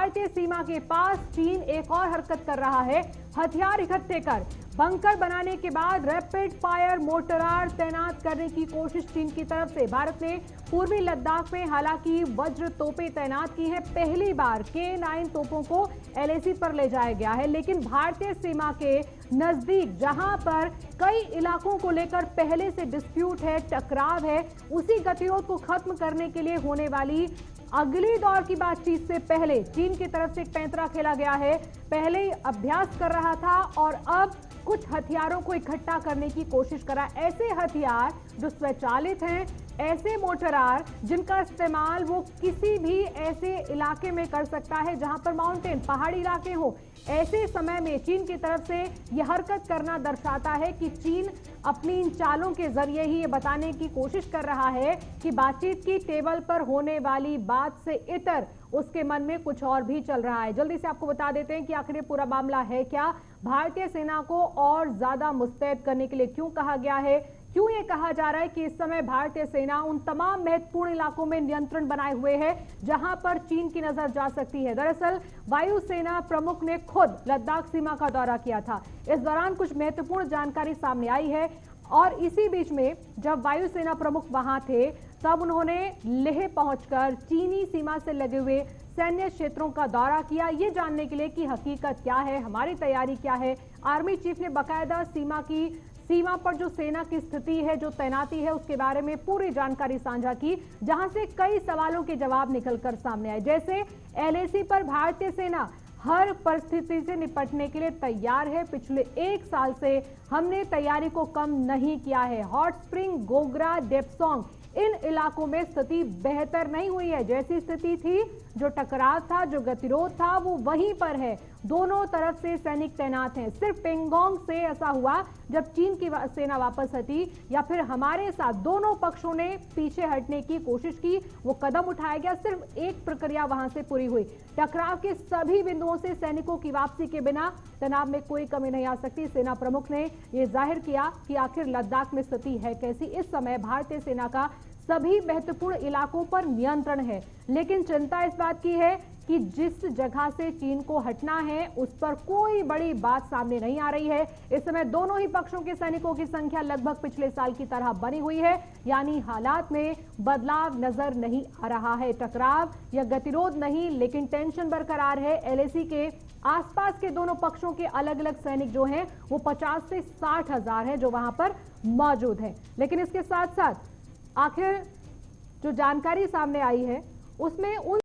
भारतीय सीमा के पास चीन एक और हरकत कर रहा है। हथियार इकट्ठे कर बंकर बनाने के बाद रैपिड फायर मोर्टार तैनात करने की कोशिश चीन की तरफ से। भारत ने पूर्वी लद्दाख में हालांकि वज्र तोपें तैनात की हैं। पहली बार K9 तोपों को LAC पर ले जाया गया है, लेकिन भारतीय सीमा के नजदीक जहां पर कई इलाकों को लेकर पहले से डिस्प्यूट है, टकराव है, उसी गतिरोध को खत्म करने के लिए होने वाली अगली दौर की बातचीत से पहले चीन की तरफ से एक पैंतरा खेला गया है। पहले अभ्यास कर रहा था और अब कुछ हथियारों को इकट्ठा करने की कोशिश करा। ऐसे हथियार जो स्वचालित हैं, ऐसे मोर्टार जिनका इस्तेमाल वो किसी भी ऐसे इलाके में कर सकता है जहां पर माउंटेन पहाड़ी इलाके हो। ऐसे समय में चीन की तरफ से यह हरकत करना दर्शाता है कि चीन अपनी इन चालों के जरिए ही ये बताने की कोशिश कर रहा है कि बातचीत की टेबल पर होने वाली बात से इतर उसके मन में कुछ और भी चल रहा है। जल्दी से आपको बता देते हैं कि आखिर ये पूरा मामला है क्या, भारतीय सेना को और ज्यादा मुस्तैद करने के लिए क्यों कहा गया है, क्यों ये कहा जा रहा है कि इस समय भारतीय सेना उन तमाम महत्वपूर्ण इलाकों में नियंत्रण बनाए हुए है जहां पर चीन की नजर जा सकती है। दरअसल वायुसेना प्रमुख ने खुद लद्दाख सीमा का दौरा किया था। इस दौरान कुछ महत्वपूर्ण जानकारी सामने आई है और इसी बीच में जब वायुसेना प्रमुख वहां थे तब उन्होंने लेह पहुंचकर चीनी सीमा से लगे हुए सैन्य क्षेत्रों का दौरा किया, ये जानने के लिए कि हकीकत क्या है, हमारी तैयारी क्या है। आर्मी चीफ ने बाकायदा सीमा पर जो सेना की स्थिति है, जो तैनाती है, उसके बारे में पूरी जानकारी साझा की, जहां से कई सवालों के जवाब निकलकर सामने आए। जैसे LAC पर भारतीय सेना हर परिस्थिति से निपटने के लिए तैयार है। पिछले 1 साल से हमने तैयारी को कम नहीं किया है। हॉट स्प्रिंग, गोगरा, डेप्सोंग, इन इलाकों में स्थिति बेहतर नहीं हुई है। जैसी स्थिति थी, जो टकराव था, जो गतिरोध था, वो वहीं पर है। दोनों तरफ से सैनिक तैनात हैं। सिर्फ पेंगोंग से ऐसा हुआ जब चीन की सेना वापस हटी या फिर हमारे साथ दोनों पक्षों ने पीछे हटने की कोशिश की, वो कदम उठाया गया, सिर्फ एक प्रक्रिया वहां से पूरी हुई। टकराव के सभी बिंदुओं से सैनिकों की वापसी के बिना तनाव में कोई कमी नहीं आ सकती। सेना प्रमुख ने यह जाहिर किया कि आखिर लद्दाख में स्थिति है कैसी। इस समय भारतीय सेना का सभी महत्वपूर्ण इलाकों पर नियंत्रण है, लेकिन चिंता इस बात की है कि जिस जगह से चीन को हटना है उस पर कोई बड़ी बात सामने नहीं आ रही है। इस समय दोनों ही पक्षों के सैनिकों की संख्या लगभग पिछले साल की तरह बनी हुई है, यानी हालात में बदलाव नजर नहीं आ रहा है। टकराव या गतिरोध नहीं, लेकिन टेंशन बरकरार है। LAC के आसपास के दोनों पक्षों के अलग अलग सैनिक जो हैं वो 50 से 60 हजार है जो वहां पर मौजूद है। लेकिन इसके साथ साथ आखिर जो जानकारी सामने आई है उसमें उन